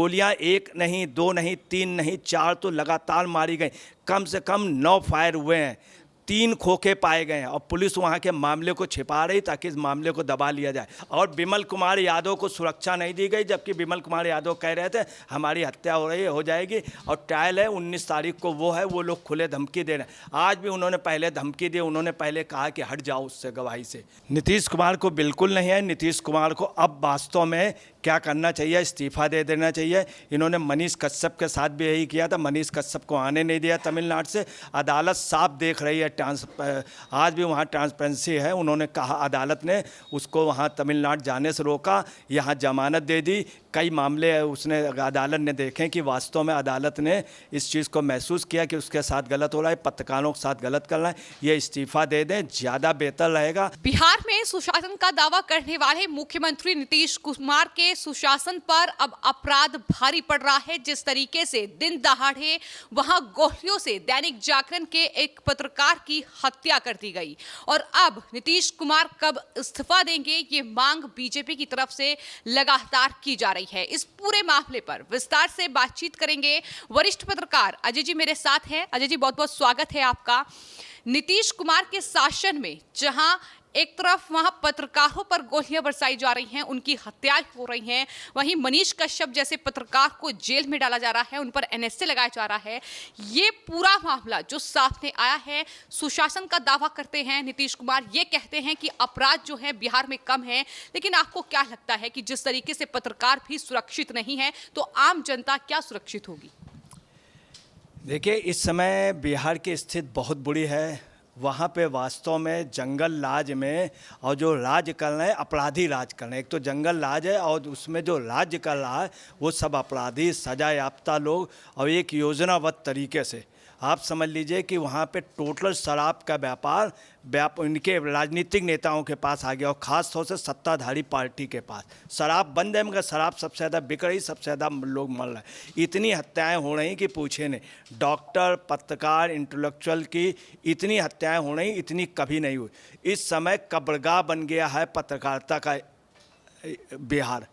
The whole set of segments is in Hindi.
गोलियां एक नहीं, दो नहीं, तीन नहीं, चार तो लगातार मारी गई। कम से कम 9 फायर हुए हैं, 3 खोखे पाए गए हैं और पुलिस वहां के मामले को छिपा रही ताकि इस मामले को दबा लिया जाए। और विमल कुमार यादव को सुरक्षा नहीं दी गई, जबकि विमल कुमार यादव कह रहे थे हमारी हत्या हो जाएगी और ट्रायल है 19 तारीख को, वो लोग खुले धमकी दे रहे हैं। आज भी उन्होंने पहले धमकी दी, उन्होंने पहले कहा कि हट जाओ उससे गवाही से। नीतीश कुमार को बिल्कुल नहीं है। नीतीश कुमार को अब वास्तव में क्या करना चाहिए, इस्तीफा दे देना चाहिए। इन्होंने मनीष कश्यप के साथ भी यही किया था, मनीष कश्यप को आने नहीं दिया तमिलनाडु से। अदालत साफ देख रही है, आज भी वहाँ ट्रांसपेरेंसी है। उन्होंने कहा, अदालत ने उसको वहाँ तमिलनाडु जाने से रोका, यहाँ जमानत दे दी। कई मामले उसने अदालत ने देखे कि वास्तव में अदालत ने इस चीज़ को महसूस किया कि उसके साथ गलत हो रहा है, पत्रकारों के साथ गलत कर रहा है। ये इस्तीफा दे दें, ज़्यादा बेहतर रहेगा। बिहार में सुशासन का दावा करने वाले मुख्यमंत्री नीतीश कुमार के सुशासन पर अब अपराध भारी पड़ रहा है। जिस तरीके से दिन दहाड़े वहां गोलियों से दैनिक जागरण के एक पत्रकार की हत्या कर दी गई और अब नीतीश कुमार कब इस्तीफा देंगे, ये मांग बीजेपी की तरफ से लगातार की जा रही है। इस पूरे मामले पर विस्तार से बातचीत करेंगे वरिष्ठ पत्रकार अजय जी मेरे साथ हैं। अजय जी, बहुत बहुत स्वागत है आपका। नीतीश कुमार के शासन में जहां एक तरफ वहां पत्रकारों पर गोलियां बरसाई जा रही हैं, उनकी हत्याएं हो रही हैं, वहीं मनीष कश्यप जैसे पत्रकार को जेल में डाला जा रहा है, उन पर एनएसए लगाया जा रहा है। ये पूरा मामला जो सामने आया है, सुशासन का दावा करते हैं नीतीश कुमार, ये कहते हैं कि अपराध जो है बिहार में कम है। लेकिन आपको क्या लगता है कि जिस तरीके से पत्रकार भी सुरक्षित नहीं है, तो आम जनता क्या सुरक्षित होगी? देखिए, इस समय बिहार की स्थिति बहुत बुरी है। वहाँ पे वास्तव में जंगल राज में और जो राज कर रहे हैं, अपराधी राज कर रहे हैं। एक तो जंगल राज है और उसमें जो राज्य कर रहा है वो सब अपराधी, सजा याफ्ता लोग, और एक योजनाबद्ध तरीके से आप समझ लीजिए कि वहाँ पे टोटल शराब का व्यापार इनके राजनीतिक नेताओं के पास आ गया और ख़ास तौर से सत्ताधारी पार्टी के पास। शराब बंद है मगर शराब सबसे ज़्यादा बिक रही, सबसे ज़्यादा लोग मर रहे हैं। इतनी हत्याएं हो रही कि पूछे नहीं। डॉक्टर, पत्रकार, इंटेलेक्चुअल की इतनी हत्याएं हो रही, इतनी कभी नहीं हुई। इस समय कब्रगाह बन गया है पत्रकारिता का बिहार।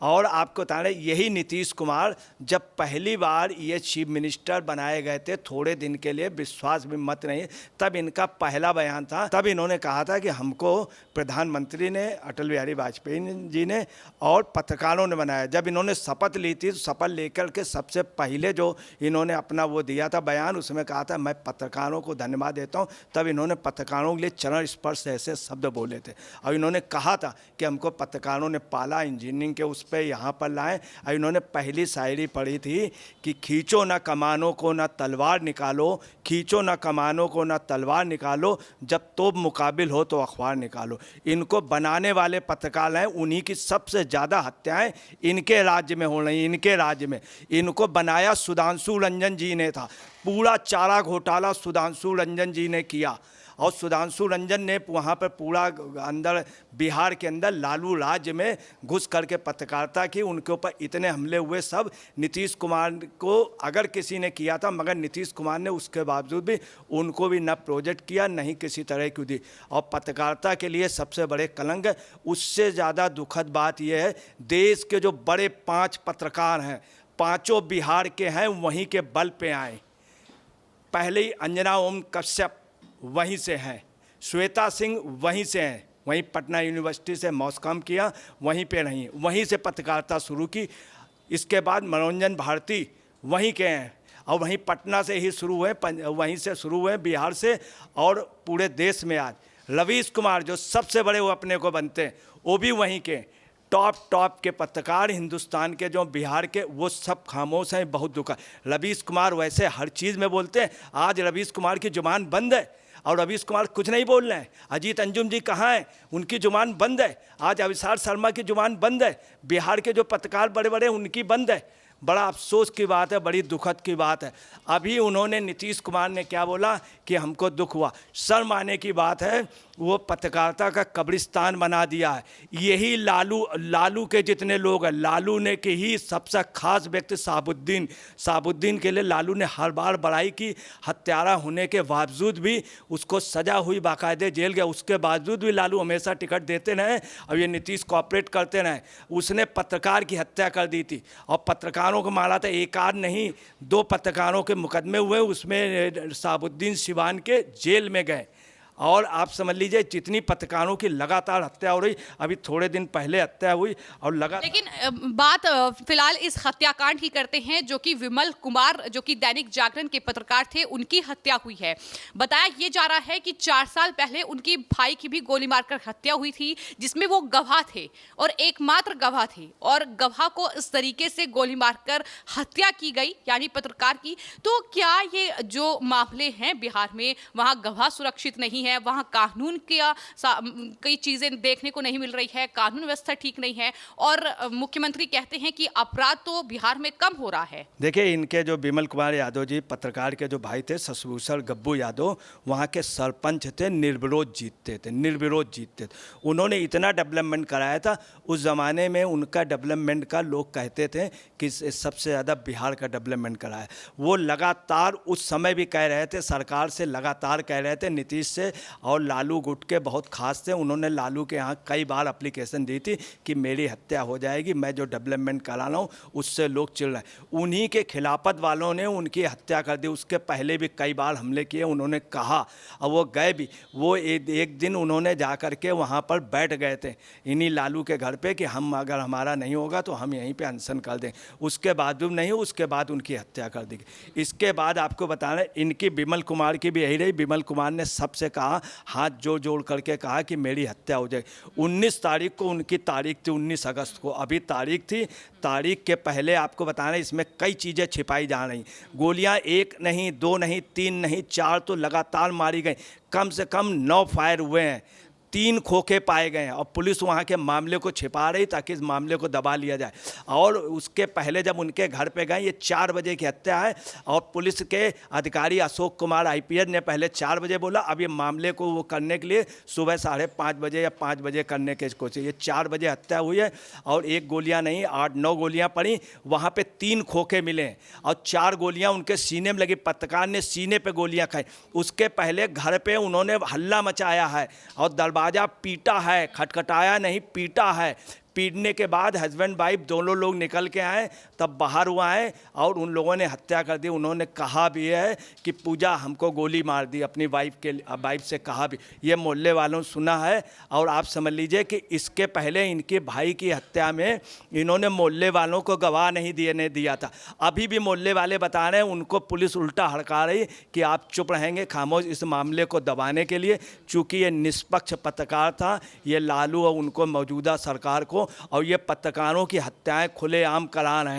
और आपको बता रहे, यही नीतीश कुमार जब पहली बार ये चीफ मिनिस्टर बनाए गए थे थोड़े दिन के लिए, विश्वास भी मत नहीं, तब इनका पहला बयान था। तब इन्होंने कहा था कि हमको प्रधानमंत्री ने, अटल बिहारी वाजपेयी जी ने और पत्रकारों ने बनाया। जब इन्होंने शपथ ली थी, शपथ लेकर के सबसे पहले जो इन्होंने अपना वो दिया था बयान, उसमें कहा था मैं पत्रकारों को धन्यवाद देता हूँ। तब इन्होंने पत्रकारों के लिए चरण स्पर्श ऐसे शब्द बोले थे और इन्होंने कहा था कि हमको पत्रकारों ने पाला, इंजीनियरिंग के उस पे यहाँ पर लाएं। और इन्होंने पहली शायरी पढ़ी थी कि खींचो न कमानों को न तलवार निकालो, खींचो न कमानों को न तलवार निकालो, जब तोप मुकाबिल हो तो अखबार निकालो। इनको बनाने वाले पत्रकार हैं, उन्हीं की सबसे ज़्यादा हत्याएं इनके राज्य में हो रही। इनके राज्य में इनको बनाया सुधांशु रंजन जी ने था। पूरा चारा घोटाला सुधांशु रंजन जी ने किया और सुधांशु रंजन ने वहाँ पर पूरा अंदर बिहार के अंदर लालू राज्य में घुस करके पत्रकारिता की। उनके ऊपर इतने हमले हुए, सब नीतीश कुमार को अगर किसी ने किया था, मगर नीतीश कुमार ने उसके बावजूद भी उनको भी न प्रोजेक्ट किया, नहीं किसी तरह की दी। और पत्रकारिता के लिए सबसे बड़े कलंक है। उससे ज़्यादा दुखद बात यह है, देश के जो बड़े 5 पत्रकार हैं, पाँचों बिहार के हैं, वहीं के बल पे आए। पहले ही अंजना ओम कश्यप वहीं से हैं, श्वेता सिंह वहीं से हैं, वहीं पटना यूनिवर्सिटी से मॉस्कॉम किया, वहीं पे रही, वहीं से पत्रकारिता शुरू की। इसके बाद मनोरंजन भारती वहीं के हैं और वहीं पटना से ही शुरू हुए, वहीं से शुरू हुए बिहार से, और पूरे देश में आज रवीश कुमार जो सबसे बड़े वो अपने को बनते हैं, वो भी वहीं के टॉप के पत्रकार हिंदुस्तान के जो बिहार के, वो सब खामोश हैं। बहुत दुख है। रवीश कुमार वैसे हर चीज़ में बोलते हैं, आज रवीश कुमार की जुबान बंद है और रवीश कुमार कुछ नहीं बोल रहे हैं। अजीत अंजुम जी कहाँ हैं, उनकी जुबान बंद है। आज अविसार शर्मा की जुबान बंद है। बिहार के जो पत्रकार बड़े बड़े उनकी बंद है। बड़ा अफसोस की बात है, बड़ी दुखद की बात है। अभी उन्होंने, नीतीश कुमार ने क्या बोला कि हमको दुख हुआ। शर्म आने की बात है, वो पत्रकारिता का कब्रिस्तान बना दिया है। यही लालू के जितने लोग हैं, लालू ने के ही सबसे खास व्यक्ति साहबुद्दीन के लिए लालू ने हर बार बड़ाई की। हत्यारा होने के बावजूद भी उसको सजा हुई, बाकायदे जेल गया, उसके बावजूद भी लालू हमेशा टिकट देते रहे और ये नीतीश कोऑपरेट करते रहे। उसने पत्रकार की हत्या कर दी थी और पत्रकारों पत्रकारों को मारा था, एक आध नहीं 2 पत्रकारों के मुकदमे हुए, उसमें शहाबुद्दीन सिवान के जेल में गए। और आप समझ लीजिए जितनी पत्रकारों की लगातार हत्या हो रही, अभी थोड़े दिन पहले हत्या हुई और लेकिन बात फिलहाल इस हत्याकांड की करते हैं जो कि विमल कुमार, जो कि दैनिक जागरण के पत्रकार थे, उनकी हत्या हुई है। बताया ये जा रहा है कि 4 साल पहले उनकी भाई की भी गोली मारकर हत्या हुई थी, जिसमें वो गवाह थे और एकमात्र गवाह थे, और गवाह को इस तरीके से गोली मारकर हत्या की गई, यानी पत्रकार की। तो क्या ये जो मामले हैं बिहार में, वहाँ गवाह सुरक्षित नहीं है, वहाँ कानून का कई चीजें देखने को नहीं मिल रही है, कानून व्यवस्था ठीक नहीं है, और मुख्यमंत्री कहते हैं कि अपराध तो बिहार में कम हो रहा है। देखिए, इनके जो विमल कुमार यादव जी पत्रकार के जो भाई थे, शशिभूषण गब्बू यादव, वहाँ के सरपंच थे, निर्विरोध जीतते थे। उन्होंने इतना डेवलपमेंट कराया था, उस ज़माने में उनका डेवलपमेंट का लोग कहते थे कि सबसे ज़्यादा बिहार का डेवलपमेंट कराया। वो लगातार उस समय भी कह रहे थे, सरकार से लगातार कह रहे थे, नीतीश से, और लालू गुट के बहुत खास थे। उन्होंने लालू के यहाँ कई बार एप्लीकेशन दी थी कि मेरी हत्या हो जाएगी, मैं जो डेवलपमेंट करा रहा हूँ उससे लोग चिढ़ रहे हैं। उन्हीं के खिलाफत वालों ने उनकी हत्या कर दी। उसके पहले भी कई बार हमले किए, उन्होंने कहा, और वो गए भी। वो एक दिन उन्होंने जा कर के वहाँ पर बैठ गए थे इन्हीं लालू के घर पे कि हम अगर हमारा नहीं होगा तो हम यहीं पे अनशन कर दें। उसके बाद भी नहीं, उसके बाद उनकी हत्या कर दी गई। इसके बाद आपको बताना, इनकी विमल कुमार की भी यही रही। विमल कुमार ने सबसे कहा, हाथ जोड़ करके कहा कि मेरी हत्या हो जाएगी। 19 तारीख को उनकी तारीख थी, 19 अगस्त को अभी तारीख थी। तारीख के पहले आपको बताना, इसमें कई चीज़ें छिपाई जा रही। गोलियां 1 नहीं, 2 नहीं, 3 नहीं, 4 तो लगातार मारी गई। कम से कम 9 फायर हुए हैं, 3 खोखे पाए गए हैं, और पुलिस वहाँ के मामले को छिपा रही ताकि इस मामले को दबा लिया जाए। और उसके पहले जब उनके घर पे गए, ये 4 बजे की हत्या है, और पुलिस के अधिकारी अशोक कुमार IPS ने पहले 4 बजे बोला। अब ये मामले को वो करने के लिए सुबह 5:30 बजे या 5 बजे करने की कोशिश। ये 4 बजे हत्या हुई है, और 1 गोलियाँ नहीं, 8-9 गोलियाँ पड़ी। वहाँ पर 3 खोखे मिले, और 4 गोलियाँ उनके सीने में लगी। पत्रकार ने सीने पर गोलियाँ खाई। उसके पहले घर पर उन्होंने हल्ला मचाया है और दरबार पीटा है, खटखटाया नहीं, पीटा है। पीटने के बाद हस्बैंड वाइफ दोनों लोग निकल के आए, तब बाहर हुआ है, और उन लोगों ने हत्या कर दी। उन्होंने कहा भी है कि पूजा हमको गोली मार दी, अपनी वाइफ से कहा भी। ये मोहल्ले वालों ने सुना है। और आप समझ लीजिए कि इसके पहले इनके भाई की हत्या में इन्होंने मोहल्ले वालों को गवाह नहीं दिया था। अभी भी मोहल्ले वाले बता रहे हैं, उनको पुलिस उल्टा हड़का रही कि आप चुप रहेंगे, खामोश, इस मामले को दबाने के लिए। चूँकि ये निष्पक्ष पत्रकार था, ये लालू और उनको मौजूदा सरकार को, और ये पत्रकारों की हत्याएं खुलेआम करा रहे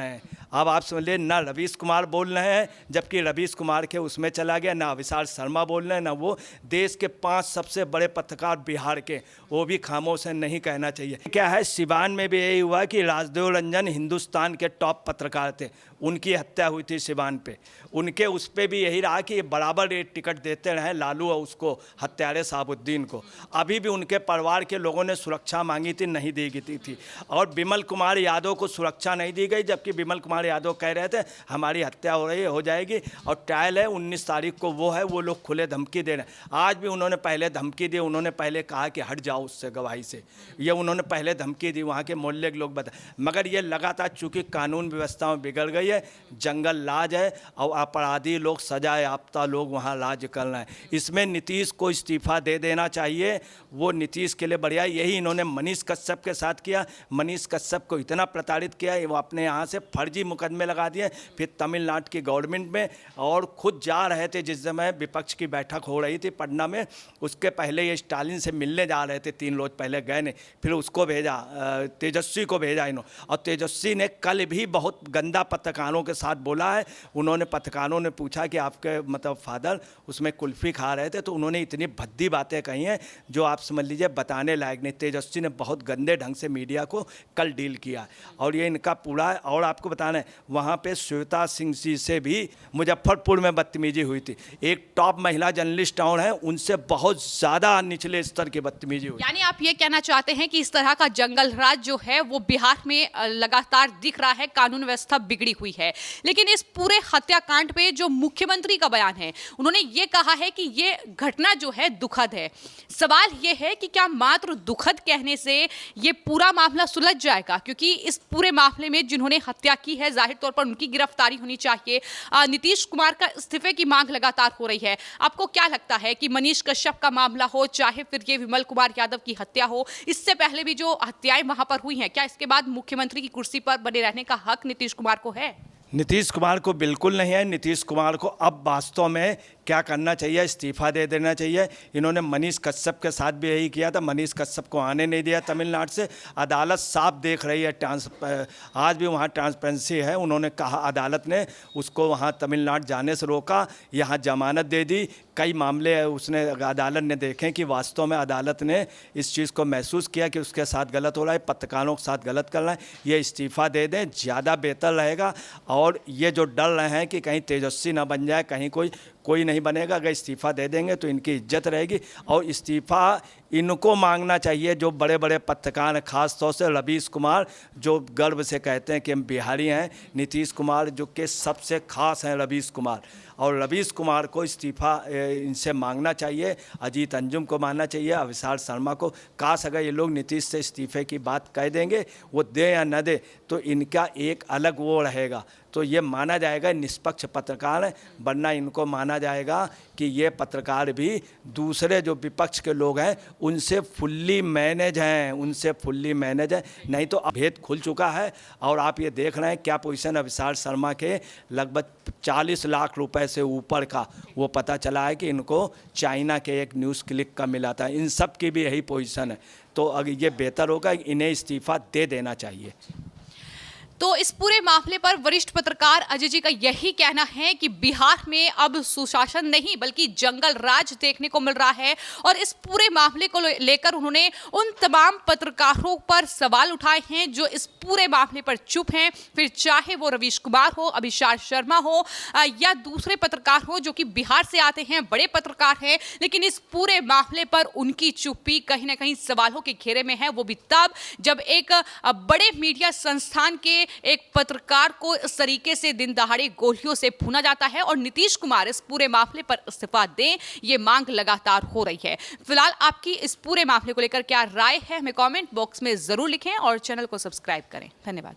हैं। अब आप समझ लीजिए, ना रवीश कुमार बोल रहे हैं, जबकि रवीश कुमार के उसमें चला गया, ना विशाल शर्मा बोल रहे हैं, ना वो। देश के 5 सबसे बड़े पत्रकार बिहार के, वो भी खामोश हैं, नहीं कहना चाहिए। क्या है, सिवान में भी यही हुआ कि राजदेव रंजन हिंदुस्तान के टॉप पत्रकार थे, उनकी हत्या हुई थी सिवान पे। उनके उस पर भी यही रहा कि बराबर रेट टिकट देते रहे लालू और उसको, हत्यारे शहाबुद्दीन को। अभी भी उनके परिवार के लोगों ने सुरक्षा मांगी थी, नहीं दी गई थी। और विमल कुमार यादव को सुरक्षा नहीं दी गई, जबकि विमल कुमार यादव कह रहे थे हमारी हत्या हो जाएगी, और ट्रायल है 19 तारीख को, वो है। वो लोग खुले धमकी दे रहे हैं। आज भी उन्होंने पहले धमकी दी, उन्होंने पहले कहा कि हट जाओ उससे, गवाही से। ये उन्होंने पहले धमकी दी, वहाँ के मोहल्ले के लोग बता। मगर ये लगातार चूँकि कानून व्यवस्था में बिगड़ गई है, जंगल राज है, और अपराधी लोग, सजा याफ्ता लोग वहाँ राज कर रहे हैं। इसमें नीतीश को इस्तीफा दे देना चाहिए, वो नीतीश के लिए बढ़िया। यही इन्होंने मनीष कश्यप के साथ किया। मनीष कश्यप को इतना प्रताड़ित किया, वो अपने यहाँ से फर्जी मुकदमे लगा दिए, फिर तमिलनाडु की गवर्नमेंट में, और खुद जा रहे थे जिस समय विपक्ष की बैठक हो रही थी पटना में। उसके पहले ये स्टालिन से मिलने जा रहे थे, 3 रोज पहले गए नहीं, फिर उसको भेजा, तेजस्वी को भेजा इन्होंने। और तेजस्वी ने कल भी बहुत गंदा पत्रकारों के साथ बोला है। उन्होंने, पत्रकारों ने पूछा कि आपके मतलब फादर उसमें कुल्फ़ी खा रहे थे, तो उन्होंने इतनी भद्दी बातें कही हैं जो आप समझ लीजिए बताने लायक नहीं। तेजस्वी ने बहुत गंदे ढंग से मीडिया को कल डील किया, और ये इनका पूरा। और आपको बताना है, वहाँ पे श्वेता सिंह जी से भी मुजफ्फरपुर में बदतमीजी हुई थी। एक टॉप महिला जर्नलिस्ट टाउन है, उनसे बहुत ज़्यादा निचले स्तर की बदतमीजी हुई। यानी आप ये कहना चाहते हैं कि इस तरह का जंगल राज जो है वो बिहार में लगातार दिख रहा है, कानून व्यवस्था बिगड़ी हुई है। लेकिन इस पूरे हत्याकांड पे जो मुख्यमंत्री का बयान है, उन्होंने ये कहा है कि ये घटना जो है दुखद है। सवाल ये है कि क्या मात्र दुखद कहने से ये पूरा मामला सुलझ जाएगा? क्योंकि इस पूरे मामले में जिन्होंने हत्या की है, जाहिर तौर पर उनकी गिरफ्तारी होनी चाहिए। नीतीश कुमार का इस्तीफे की मांग लगातार हो रही है। आपको क्या लगता है कि मनीष कश्यप का मामला हो, चाहे फिर ये विमल कुमार यादव की हत्या हो, इससे पहले भी जो हत्याएं वहां पर हुई हैं, क्या इसके बाद मुख्यमंत्री की कुर्सी पर बने रहने का हक नीतीश कुमार को है? नीतीश कुमार को बिल्कुल नहीं है। नीतीश कुमार को अब वास्तव में क्या करना चाहिए, इस्तीफा दे देना चाहिए। इन्होंने मनीष कश्यप के साथ भी यही किया था, मनीष कश्यप को आने नहीं दिया तमिलनाडु से। अदालत साफ देख रही है, आज भी वहाँ ट्रांसपेरेंसी है। उन्होंने कहा, अदालत ने उसको वहाँ तमिलनाडु जाने से रोका, यहाँ जमानत दे दी। कई मामले उसने अदालत ने देखे कि वास्तव में अदालत ने इस चीज़ को महसूस किया कि उसके साथ गलत हो रहा है, पत्रकारों के साथ गलत कर रहा है। ये इस्तीफा दे दें, ज़्यादा बेहतर रहेगा। और ये जो डर रहे हैं कि कहीं तेजस्वी ना बन जाए, कहीं कोई नहीं बनेगा। अगर इस्तीफा दे देंगे तो इनकी इज्जत रहेगी। और इस्तीफा इनको मांगना चाहिए, जो बड़े बड़े पत्रकार हैं, ख़ास तौर से रवीश कुमार, जो गर्व से कहते हैं कि हम बिहारी हैं। नीतीश कुमार जो कि सबसे खास हैं रवीश कुमार, और रवीश कुमार को इस्तीफा इनसे मांगना चाहिए। अजीत अंजुम को मांगना चाहिए, अविशाल शर्मा को। काश अगर ये लोग नीतीश से इस्तीफे की बात कह देंगे, वो दे या न दे, तो इनका एक अलग वो रहेगा। तो ये माना जाएगा निष्पक्ष पत्रकार हैं, वरना इनको माना जाएगा कि ये पत्रकार भी दूसरे जो विपक्ष के लोग हैं उनसे फुल्ली मैनेज हैं, उनसे फुल्ली मैनेज हैं। नहीं तो भेद खुल चुका है। और आप ये देख रहे हैं क्या पोजीशन है विशाल शर्मा के, लगभग 40 लाख रुपए से ऊपर का वो पता चला है कि इनको चाइना के एक न्यूज़ क्लिक का मिला था। इन सब की भी यही पोजीशन है। तो अगर ये बेहतर होगा, इन्हें इस्तीफा दे देना चाहिए। तो इस पूरे मामले पर वरिष्ठ पत्रकार अजय जी का यही कहना है कि बिहार में अब सुशासन नहीं बल्कि जंगल राज देखने को मिल रहा है। और इस पूरे मामले को लेकर उन्होंने उन तमाम पत्रकारों पर सवाल उठाए हैं जो इस पूरे मामले पर चुप हैं, फिर चाहे वो रवीश कुमार हो, अविशाल शर्मा हो या दूसरे पत्रकार हो जो कि बिहार से आते हैं, बड़े पत्रकार हैं। लेकिन इस पूरे मामले पर उनकी चुप्पी कहीं ना कहीं सवालों के घेरे में है। वो भी तब जब एक बड़े मीडिया संस्थान के एक पत्रकार को इस तरीके से दिन दहाड़े गोलियों से भूना जाता है। और नीतीश कुमार इस पूरे मामले पर इस्तीफा दें, ये मांग लगातार हो रही है। फिलहाल आपकी इस पूरे मामले को लेकर क्या राय है, हमें कमेंट बॉक्स में जरूर लिखें और चैनल को सब्सक्राइब करें। धन्यवाद।